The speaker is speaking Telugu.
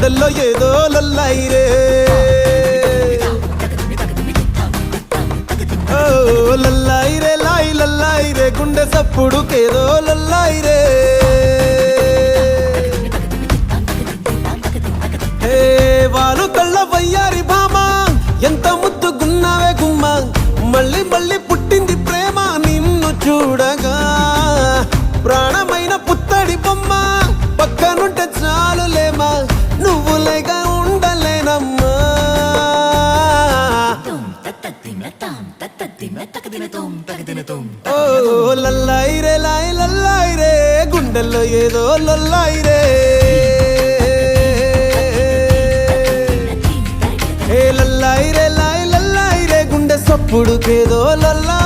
గుండెల్లో ఏదో లొల్లాయిరే ఓ లొల్లాయిరే లాయి లొల్లాయిరే గుండె సప్పుడుకేదో లొల్లాయిరే హే వాలు కళ్ళ వయ్యారి భామా ఎంత ముద్దుగున్నావే గుమ్మ మళ్ళీ మళ్ళీ పుట్టింది ప్రేమ నిన్ను చూడగా ప్రాణమైన పుత్తడి బొమ్మ పక్కనుంటే చాలులేమా నువ్వులేగా ఉండలేనమ్మా ఓ లల్లాయిరే లాయి లల్లాయిరే గుండెల్లో ఏదో లొల్లాయిరే ఏ లల్లాయిరే లాయి లల్లాయిరే గుండె సప్పుడుకేదో లల్లా